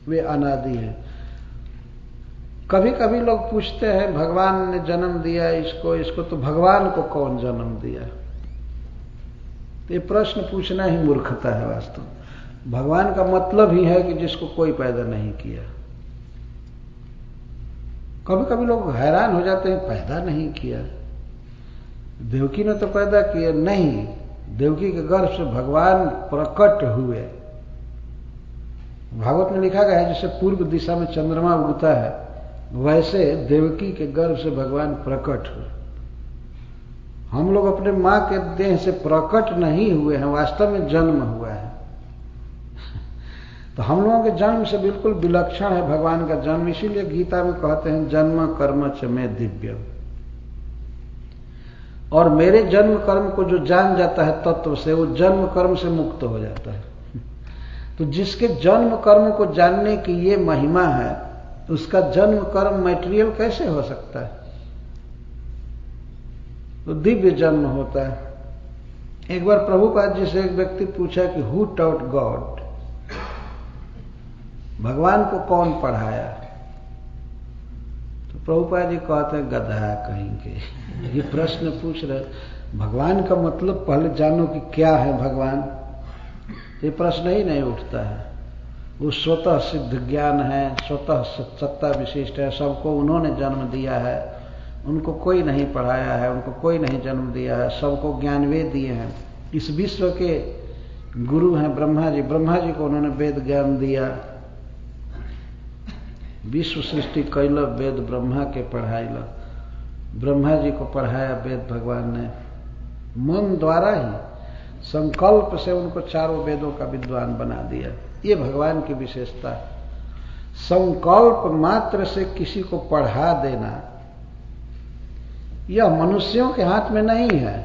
वे अनादि हैं। कभी कभी लोग पूछते हैं भगवान ने जन्म दिया इसको तो भगवान को कौन जन्म दिया? ये प्रश्न पूछना ही मूर्खता है वास्तव में। भगवान का मतलब ही है कि जिसको कोई पैदा नहीं किया। कभी कभी लोग हैरान हो जाते हैं, पैदा नहीं किया, देवकी ने तो पैदा किया। नहीं, देवकी के गर्भ से भगवान प्रकट हुए। भागवत में लिखा गया है जैसे पूर्व दिशा में चंद्रमा उगता है, वैसे देवकी के गर्भ से भगवान प्रकट हुए। हम लोग अपने मां के देह से प्रकट नहीं हुए हैं, वास्तव में जन्म हुआ है। तो हम लोगों के जन्म से बिल्कुल विलक्षण है भगवान का जन्म। इसीलिए गीता में कहते हैं जन्म कर्म च में दिव्य। और मेरे जन्म कर्म को जो जान जाता है तत्व से, वो जन्म कर्म से मुक्त हो जाता है। तो जिसके जन्म कर्म को जानने की ये महिमा है, उसका जन्म कर्म मैटेरियल कैसे हो सकता है? तो दिव्य जन्म होता है। एक बार प्रभुपाद जी से एक व्यक्ति पूछा कि हु टॉट गॉड, भगवान को कौन पढ़ाया? तो प्रभुपाद जी कहते हैं गधा कहीं के, ये प्रश्न पूछ रहे। भगवान का मतलब पहले जानो कि क्या है भगवान। ये प्रश्न ही नहीं उठता है। वो स्वतः सिद्ध ज्ञान है, स्वतः सत्ता विशिष्ट है, सबको उन्होंने जन्म दिया है, उनको कोई नहीं पढ़ाया है, उनको कोई नहीं जन्म दिया है, सबको ज्ञान वेद दिए हैं। इस विश्व के गुरु हैं ब्रह्मा जी, ब्रह्मा जी को उन्होंने वेद ज्ञान दिया। विश्व सृष्टि कैल वेद ब्रह्मा के पढ़ाइल, ब्रह्मा जी को पढ़ाया वेद भगवान ने। मन द्वारा ही संकल्प से उनको चारों वेदों का विद्वान बना दिया। ये भगवान की विशेषता है। संकल्प मात्र से किसी को पढ़ा देना यह मनुष्यों के हाथ में नहीं है।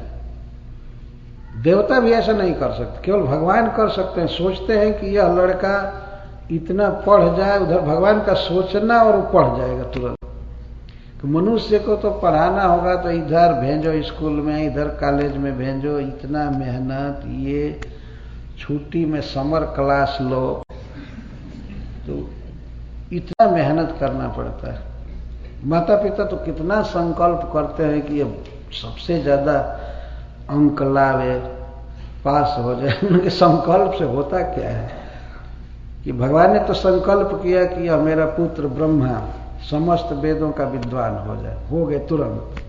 देवता भी ऐसा नहीं कर सकते, केवल भगवान कर सकते हैं। सोचते हैं कि यह लड़का इतना पढ़ जाए, उधर भगवान का सोचना और वो पढ़ जाएगा तुरंत। तो मनुष्य को तो पढ़ाना होगा तो इधर भेजो स्कूल में, इधर कॉलेज में भेजो, इतना मेहनत, ये छुट्टी में समर क्लास लो, तो इतना मेहनत करना पड़ता है। माता पिता तो कितना संकल्प करते हैं कि ये सबसे ज्यादा अंक लावे, पास हो जाए। उनके संकल्प से होता क्या है कि भगवान ने तो संकल्प किया कि यह मेरा पुत्र ब्रह्मा समस्त वेदों का विद्वान हो जाए, हो गए तुरंत।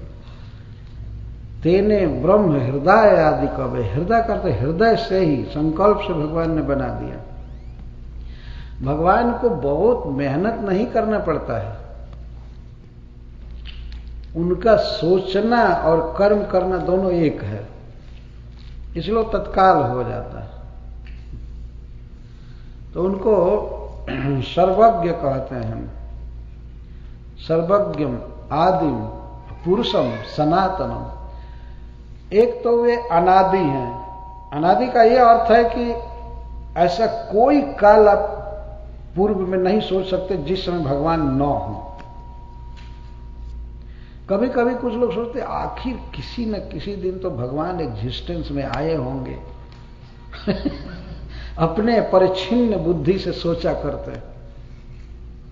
तेने ब्रह्म हृदय आदि कवे, हृदय करते हृदय से ही संकल्प से भगवान ने बना दिया। भगवान को बहुत मेहनत नहीं करना पड़ता है, उनका सोचना और कर्म करना दोनों एक है, इसलिए तत्काल हो जाता है। तो उनको सर्वज्ञ कहते हैं हम, सर्वज्ञम आदिम पुरुषम सनातनम। एक तो वे अनादि हैं। अनादि का यह अर्थ है कि ऐसा कोई काल आप पूर्व में नहीं सोच सकते जिस समय भगवान न हो। कभी कभी कुछ लोग सोचते आखिर किसी न किसी दिन तो भगवान एग्जिस्टेंस में आए होंगे। अपने परिच्छिन्न बुद्धि से सोचा करते,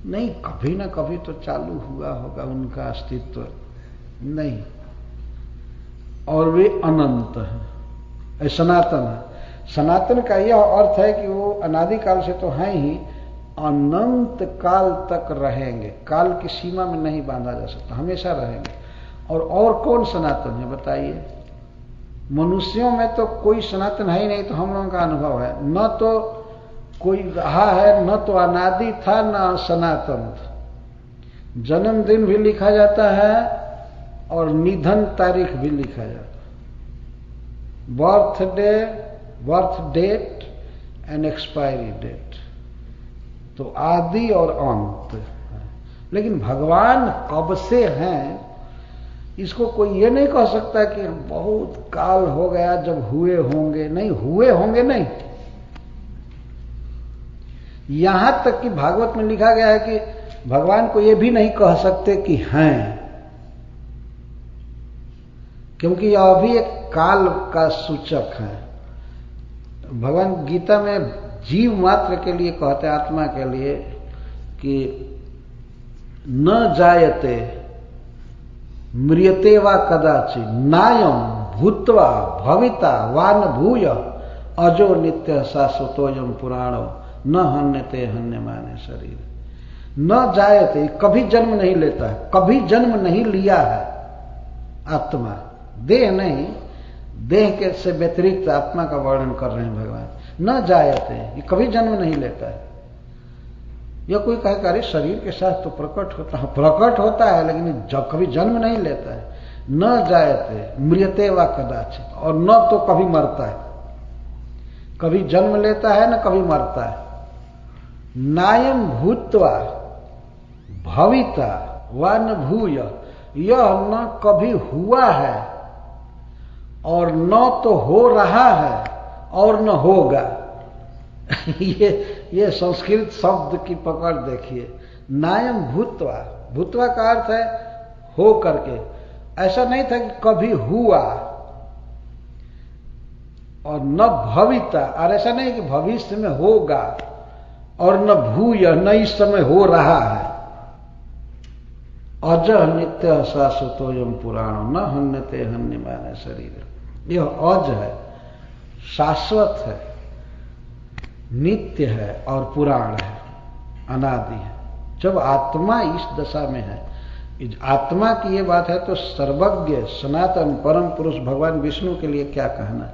नहीं कभी ना कभी तो चालू हुआ होगा उनका अस्तित्व, नहीं। और वे अनंत हैं, सनातन है। सनातन का यह अर्थ है कि वो अनादिकाल से तो हैं ही, अनंत काल तक रहेंगे। काल की सीमा में नहीं बांधा जा सकता, हमेशा रहेंगे। और कौन सनातन है बताइए? मनुष्यों में तो कोई सनातन है ही नहीं, तो हम लोगों का अनुभव है। न तो कोई रहा है, न तो अनादि था, न सनातन था। जन्मदिन भी लिखा जाता है और निधन तारीख भी लिखा जाता है। Birthday, birth date and expiry date. तो आदि और अंत। लेकिन भगवान कब से हैं इसको कोई ये नहीं कह सकता कि बहुत काल हो गया जब हुए होंगे। नहीं, हुए होंगे नहीं। यहां तक कि भागवत में लिखा गया है कि भगवान को ये भी नहीं कह सकते कि हैं, क्योंकि यह भी एक काल का सूचक है। भगवान गीता में जीव मात्र के लिए कहते हैं, आत्मा के लिए कि न जायते म्रियते वा कदाचि नायम भूत्वा भविता वा न भूय अजो नित्य शाश्वतोयम पुराणो न हन्यते हन्यमाने शरीर। न जायते, कभी जन्म नहीं लेता है, कभी जन्म नहीं लिया है आत्मा, देह नहीं, देह के से व्यतिरिक्त आत्मा का वर्णन कर रहे हैं भगवान। न जायते, ये कभी जन्म नहीं लेता है। या कोई कहे कि अरे शरीर के साथ तो प्रकट होता है, प्रकट होता है लेकिन जब कभी जन्म नहीं लेता है। न जायते म्रियते वा कदाचित, और न तो कभी मरता है, कभी जन्म लेता है न कभी मरता है। नायम भूत्वा भविता वा न भूय, यह न कभी हुआ है और न तो हो रहा है और न होगा। ये संस्कृत शब्द की पकड़ देखिए। नायम भूत्वा, भूत्वा का अर्थ है हो करके। ऐसा नहीं था कि कभी हुआ, और न भविता, और ऐसा नहीं कि भविष्य में होगा, और न भूय, न इस समय हो रहा है। अज नित्य शाश्वतोयम पुराणो न हन्यते हन्यमाने शरीर। यह अज है, शाश्वत है, नित्य है और पुराण है, अनादि है। जब आत्मा इस दशा में है, आत्मा की ये बात है तो सर्वज्ञ सनातन परम पुरुष भगवान विष्णु के लिए क्या कहना।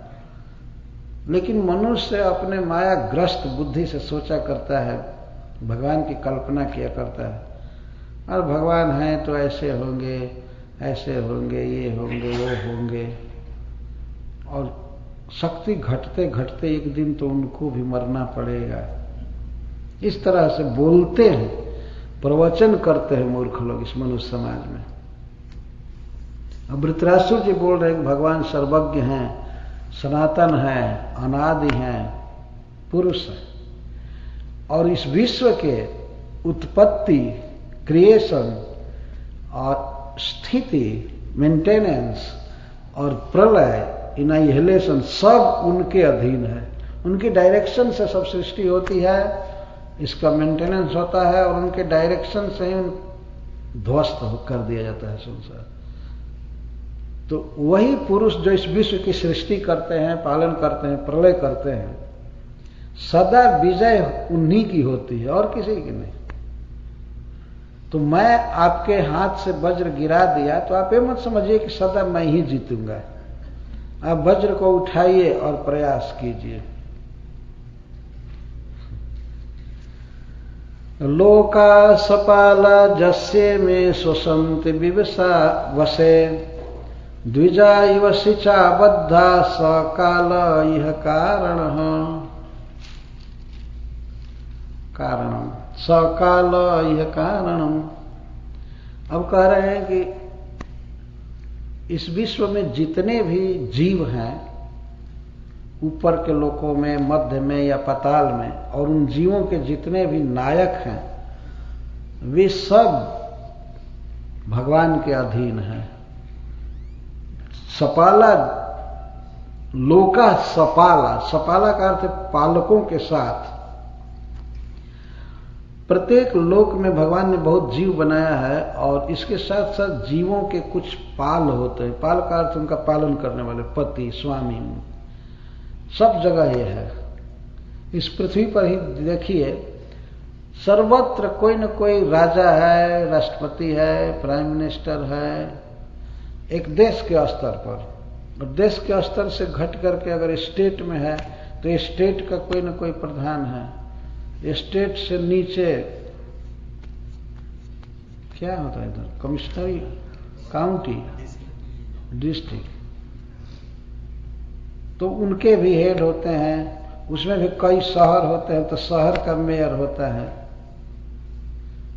लेकिन मनुष्य अपने मायाग्रस्त बुद्धि से सोचा करता है, भगवान की कल्पना किया करता है, और भगवान हैं तो ऐसे होंगे, ऐसे होंगे, ये होंगे, वो होंगे, और शक्ति घटते घटते एक दिन तो उनको भी मरना पड़ेगा। इस तरह से बोलते हैं, प्रवचन करते हैं मूर्ख लोग इस मनुष्य समाज में। अब वृत्रासुर जी बोल रहे हैं कि भगवान सर्वज्ञ हैं, सनातन हैं, अनादि हैं, पुरुष हैं, और इस विश्व के उत्पत्ति, क्रिएशन और स्थिति, मेंटेनेंस और प्रलय, इनाइलेशन सब उनके अधीन है। उनकी डायरेक्शन से सब सृष्टि होती है, इसका मेंटेनेंस होता है, और उनके डायरेक्शन से ही ध्वस्त कर दिया जाता है संसार। तो वही पुरुष जो इस विश्व की सृष्टि करते हैं, पालन करते हैं, प्रलय करते हैं, सदा विजय उन्हीं की होती है और किसी की नहीं। तो मैं आपके हाथ से वज्र गिरा दिया तो आप ये मत समझिए कि सदा मैं ही जीतूंगा। आप वज्र को उठाइए और प्रयास कीजिए। लोका सपाला जस्य में स्वसंति विवसा वसे द्विजा इव शिचा बद्धा सकाल यह कारणम सकाल यह कारणम। अब कह रहे हैं कि इस विश्व में जितने भी जीव हैं, ऊपर के लोकों में, मध्य में या पाताल में, और उन जीवों के जितने भी नायक हैं, वे सब भगवान के अधीन हैं। सपाला, लोका सपाला, सपाला का अर्थ है पालकों के साथ। प्रत्येक लोक में भगवान ने बहुत जीव बनाया है, और इसके साथ साथ जीवों के कुछ पाल होते हैं। पाल का अर्थ उनका पालन करने वाले, पति, स्वामी, सब जगह ये है। इस पृथ्वी पर ही देखिए, सर्वत्र कोई न कोई राजा है, राष्ट्रपति है, प्राइम मिनिस्टर है, एक देश के स्तर पर। और देश के स्तर से घट करके अगर स्टेट में है तो स्टेट का कोई न कोई प्रधान है। स्टेट से नीचे क्या होता है इधर, कमिश्नरी, काउंटी, डिस्ट्रिक्ट, तो उनके भी हेड होते हैं। उसमें भी कई शहर होते हैं तो शहर का मेयर होता है,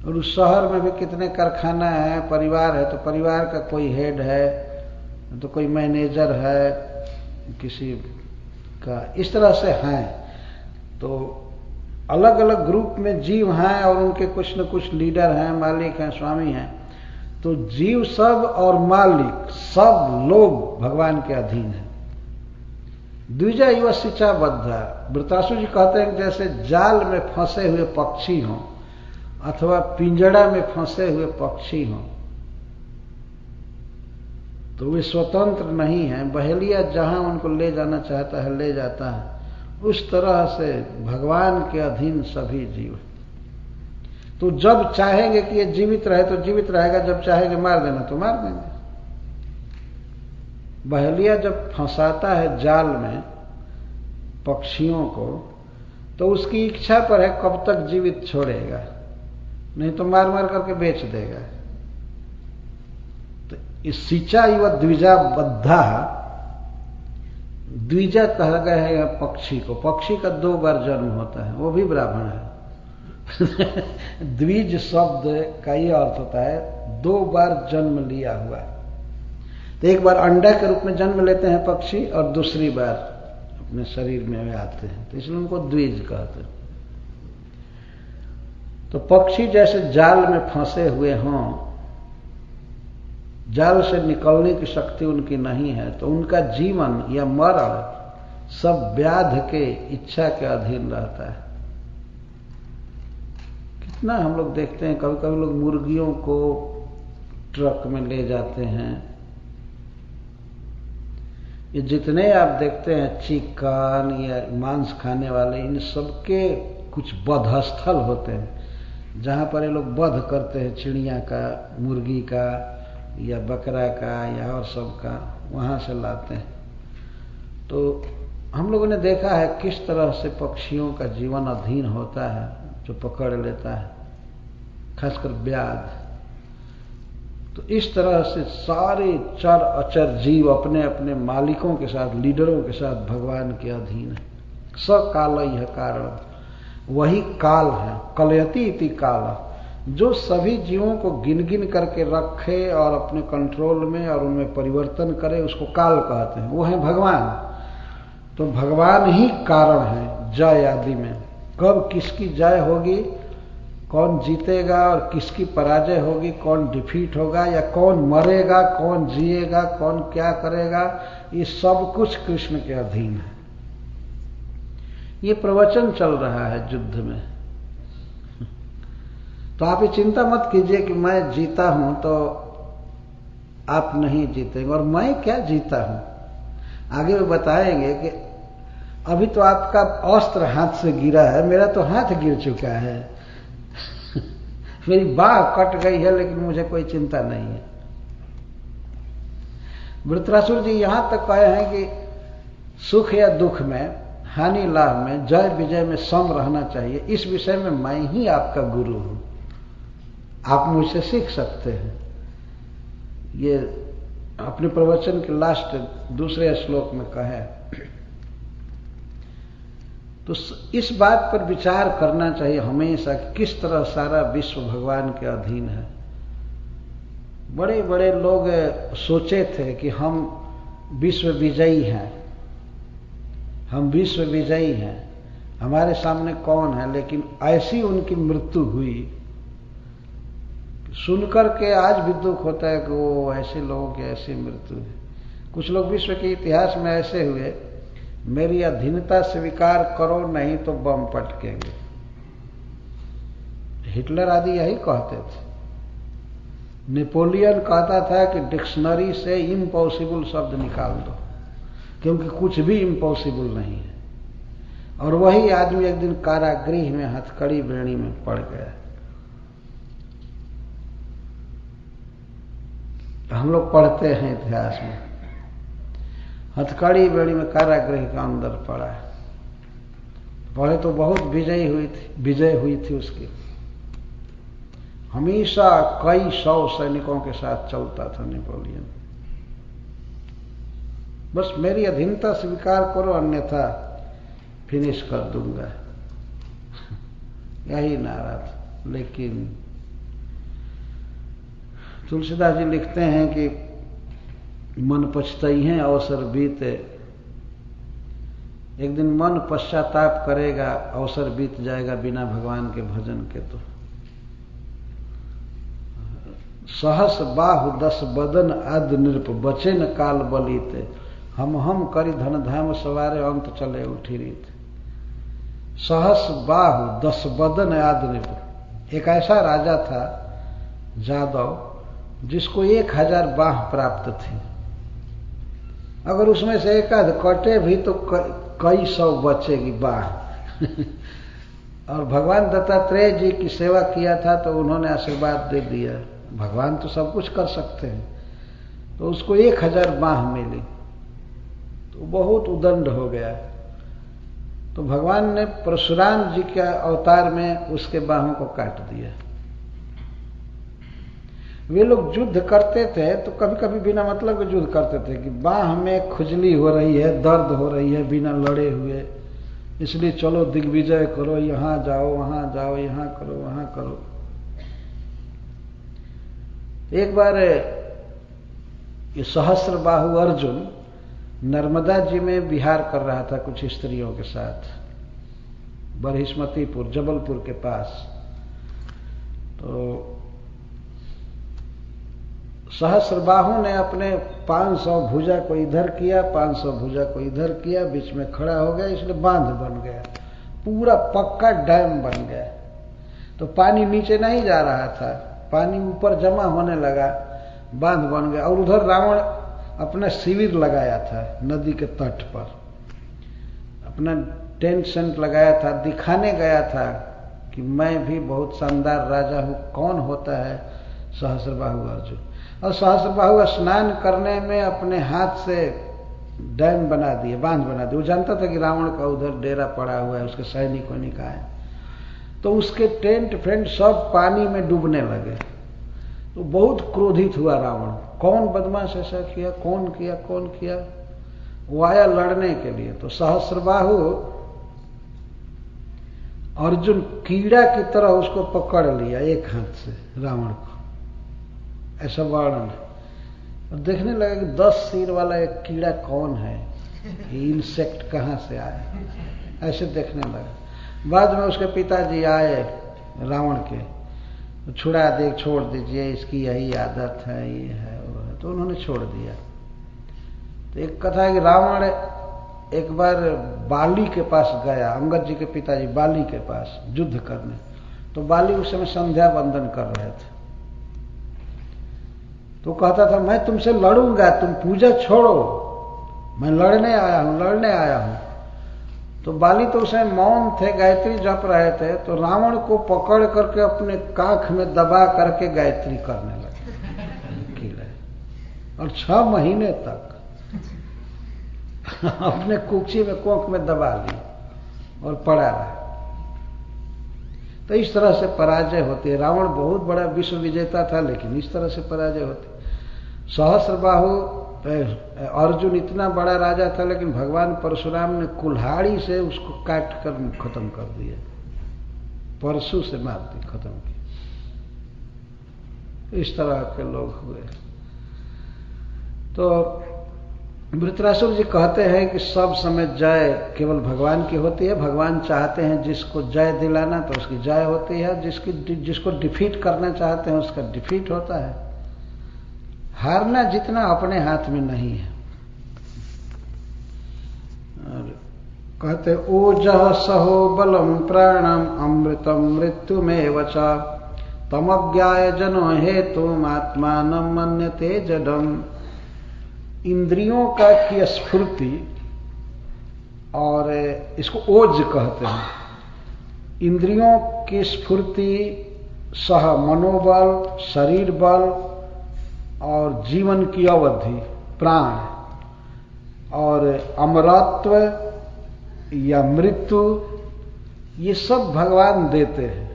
और उस शहर में भी कितने कारखाना है, परिवार है तो परिवार का कोई हेड है, तो कोई मैनेजर है किसी का, इस तरह से हैं। तो अलग अलग ग्रुप में जीव हैं और उनके कुछ न कुछ लीडर हैं, मालिक हैं, स्वामी हैं। तो जीव सब और मालिक सब लोग भगवान के अधीन हैं। द्विजा युवा शिचा बद्धा, वृत्रासुर जी कहते हैं जैसे जाल में फंसे हुए पक्षी हों, अथवा पिंजड़ा में फंसे हुए पक्षी हों, तो वे स्वतंत्र नहीं हैं। बहेलिया जहां उनको ले जाना चाहता है ले जाता है। उस तरह से भगवान के अधीन सभी जीव। तो जब चाहेंगे कि ये जीवित रहे तो जीवित रहेगा, जब चाहेंगे मार देना तो मार देंगे। बहेलिया जब फंसाता है जाल में पक्षियों को, तो उसकी इच्छा पर है कब तक जीवित छोड़ेगा, नहीं तो मार मार करके बेच देगा। तो इस सिंचा इव द्विजा बद्धा, द्विजा कहा गया है पक्षी को। पक्षी का 2 बार जन्म होता है, वो भी ब्राह्मण है। द्विज शब्द का ये अर्थ होता है 2 बार जन्म लिया हुआ। तो एक बार अंडा के रूप में जन्म लेते हैं पक्षी और दूसरी बार अपने शरीर में आते हैं, तो इसलिए उनको द्विज कहते हैं। तो पक्षी जैसे जाल में फंसे हुए हों, जाल से निकलने की शक्ति उनकी नहीं है, तो उनका जीवन या मरण सब व्याध के इच्छा के अधीन रहता है। कितना हम लोग देखते हैं, कभी कभी लोग मुर्गियों को ट्रक में ले जाते हैं। ये जितने आप देखते हैं चिकन या मांस खाने वाले, इन सबके कुछ वधस्थल होते हैं जहां पर ये लोग वध करते हैं, चिड़िया का, मुर्गी का या बकरा का या और सब का, वहां से लाते हैं। तो हम लोगों ने देखा है किस तरह से पक्षियों का जीवन अधीन होता है जो पकड़ लेता है, खासकर व्याध। तो इस तरह से सारे चर अचर जीव अपने अपने मालिकों के साथ, लीडरों के साथ भगवान के अधीन है। सकाल यह कारण, वही काल है। कलयति इति काल, जो सभी जीवों को गिन गिन करके रखे और अपने कंट्रोल में और उनमें परिवर्तन करे, उसको काल कहते हैं। वो है भगवान। तो भगवान ही कारण है जय आदि में। कब किसकी जय होगी, कौन जीतेगा और किसकी पराजय होगी, कौन डिफीट होगा या कौन मरेगा, कौन जिएगा, कौन क्या करेगा, ये सब कुछ कृष्ण के अधीन है। ये प्रवचन चल रहा है युद्ध में। तो आप ये चिंता मत कीजिए कि मैं जीता हूं तो आप नहीं जीतेंगे। और मैं क्या जीता हूं, आगे वो बताएंगे कि अभी तो आपका अस्त्र हाथ से गिरा है, मेरा तो हाथ गिर चुका है। मेरी बाह कट गई है लेकिन मुझे कोई चिंता नहीं है। वृत्रासुर जी यहां तक कहे हैं कि सुख या दुख में, हानि लाभ में, जय विजय में सम रहना चाहिए। इस विषय में मैं ही आपका गुरु हूं, आप मुझसे सीख सकते हैं। ये अपने प्रवचन के लास्ट दूसरे श्लोक में कहे। तो इस बात पर विचार करना चाहिए हमेशा कि किस तरह सारा विश्व भगवान के अधीन है। बड़े बड़े लोग सोचे थे कि हम विश्व विजयी हैं, हम विश्व विजयी हैं, हमारे सामने कौन है, लेकिन ऐसी उनकी मृत्यु हुई। सुनकर के आज भी दुख होता है कि वो ऐसे लोगों की ऐसी मृत्यु है। कुछ लोग विश्व के इतिहास में ऐसे हुए, मेरी अधीनता स्वीकार करो नहीं तो बम पटकेंगे। हिटलर आदि यही कहते थे। नेपोलियन कहता था कि डिक्शनरी से इम्पॉसिबल शब्द निकाल दो, क्योंकि कुछ भी इम्पॉसिबल नहीं है। और वही आदमी एक दिन कारागृह में हथकड़ी बेड़ी में पड़ गया। हम लोग पढ़ते हैं इतिहास में, हथकड़ी बेड़ी में कारागृह के अंदर पड़ा है। पहले तो बहुत विजय हुई थी उसकी। हमेशा कई 100 सैनिकों के साथ चलता था नेपोलियन। बस मेरी अधीनता स्वीकार करो अन्यथा फिनिश कर दूंगा, यही नारा था। लेकिन तुलसीदास जी लिखते हैं कि मन पछताई है अवसर बीते। एक दिन मन पश्चाताप करेगा, अवसर बीत जाएगा बिना भगवान के भजन के। तो सहस बाहु 10 बदन आद नृप, बचे न काल बलीते, हम करी धन धाम सवारे, अंत चले उठी रीत। सहस बाहु 10 बदन आद नृप, एक ऐसा राजा था जादव जिसको 1000 बाह प्राप्त थी। अगर उसमें से एक आध कटे भी तो कई सौ बचेगी बाह। और भगवान दत्तात्रेय जी की सेवा किया था तो उन्होंने आशीर्वाद दे दिया, भगवान तो सब कुछ कर सकते हैं। तो उसको 1000 बाह मिली तो बहुत उदंड हो गया। तो भगवान ने परशुराम जी के अवतार में उसके बाहों को काट दिया। वे लोग युद्ध करते थे तो कभी कभी बिना मतलब के युद्ध करते थे कि बाह में खुजली हो रही है, दर्द हो रही है बिना लड़े हुए, इसलिए चलो दिग्विजय करो, यहां जाओ वहां जाओ, यहां करो वहां करो। एक बार ये सहस्त्रबाहु अर्जुन नर्मदा जी में विहार कर रहा था कुछ स्त्रियों के साथ, बरहिस्मतीपुर जबलपुर के पास। तो सहस्त्रबाहु ने अपने 500 भुजा को इधर किया, 500 भुजा को इधर किया, बीच में खड़ा हो गया, इसलिए बांध बन गया, पूरा पक्का डैम बन गया। तो पानी नीचे नहीं जा रहा था, पानी ऊपर जमा होने लगा, बांध बन गया। और उधर रावण अपना शिविर लगाया था नदी के तट पर, अपना टेंट सेंट लगाया था, दिखाने गया था कि मैं भी बहुत शानदार राजा हूं। कौन होता है? सहस्त्रबाहु अर्जुन। और सहस्त्रबाहु स्नान करने में अपने हाथ से डैम बना दिए, बांध बना दिए। वो जानता था कि रावण का उधर डेरा पड़ा हुआ है, उसके सैनिक वैनिक आए, तो उसके टेंट फ्रेंड सब पानी में डूबने लगे। तो बहुत क्रोधित हुआ रावण, कौन बदमाश ऐसा किया, कौन किया, कौन किया। वो आया लड़ने के लिए। तो सहस्त्रबाहु अर्जुन कीड़ा की तरह उसको पकड़ लिया एक हाथ से, रावण को, ऐसा वर्णन। और देखने लगा कि 10 सिर वाला एक कीड़ा कौन है, ये इंसेक्ट कहां से आया, ऐसे देखने लगा। बाद में उसके पिताजी आए रावण के, तो छुड़ा दे, छोड़ दीजिए, इसकी यही आदत है, ये है वो है, तो उन्होंने छोड़ दिया। तो एक कथा है कि रावण एक बार बाली के पास गया, अंगद जी के पिताजी बाली के पास युद्ध करने। तो बाली उस समय संध्या वंदन कर रहे थे। तो कहता था मैं तुमसे लड़ूंगा, तुम पूजा छोड़ो, मैं लड़ने आया हूं, लड़ने आया हूं। तो बाली तो उस समय मौन थे, गायत्री जप रहे थे। तो रावण को पकड़ करके अपने काख में दबा करके गायत्री करने लगे कीड़े, और 6 महीने तक अपने कुक्षी में कोख में दबा ली और पड़ा रहा। तो इस तरह से पराजय होती है। रावण बहुत बड़ा विश्व विजेता था, लेकिन इस तरह से पराजय होती। सहस्त्रबाहु अर्जुन इतना बड़ा राजा था, लेकिन भगवान परशुराम ने कुल्हाड़ी से उसको काट कर खत्म कर दिया, परशु से मार दी, खत्म की। इस तरह के लोग हुए। तो वृत्रासुर जी कहते हैं कि सब समय जय केवल भगवान की होती है। भगवान चाहते हैं जिसको जय दिलाना तो उसकी जय होती है, जिसको डिफीट करना चाहते हैं उसका डिफीट होता है। हारना जितना अपने हाथ में नहीं है। और कहते ओजः सहो बलम प्राणम अमृतम मृत्युमेव च तमज्ञाय जनो हेतुम आत्मानं मन्यते जडम। इंद्रियों का की स्फूर्ति, और इसको ओज कहते हैं। इंद्रियों की स्फूर्ति सह मनोबल, शरीर बल और जीवन की अवधि प्राण, और अमरत्व या मृत्यु, ये सब भगवान देते हैं।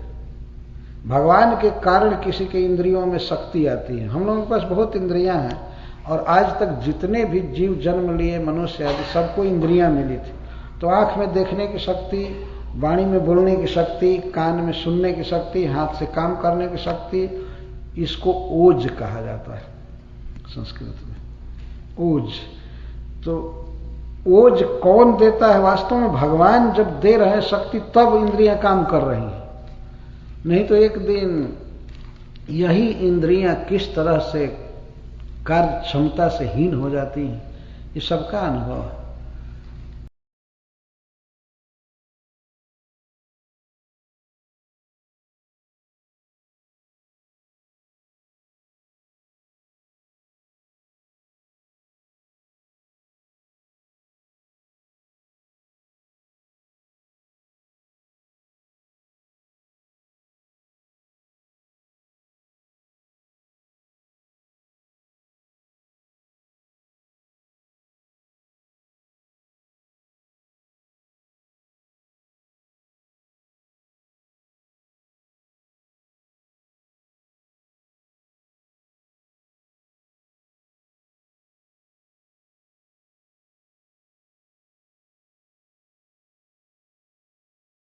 भगवान के कारण किसी के इंद्रियों में शक्ति आती है। हम लोगों के पास बहुत इंद्रियां हैं, और आज तक जितने भी जीव जन्म लिए मनुष्य आदि सबको इंद्रियां मिली थी। तो आंख में देखने की शक्ति, वाणी में बोलने की शक्ति, कान में सुनने की शक्ति, हाथ से काम करने की शक्ति, इसको ओज कहा जाता है संस्कृत में, ओज। तो ओज कौन देता है? वास्तव में भगवान जब दे रहे हैं शक्ति तब इंद्रियां काम कर रही हैं, नहीं तो एक दिन यही इंद्रियां किस तरह से कार्य क्षमता से हीन हो जाती हैं, ये सबका अनुभव है।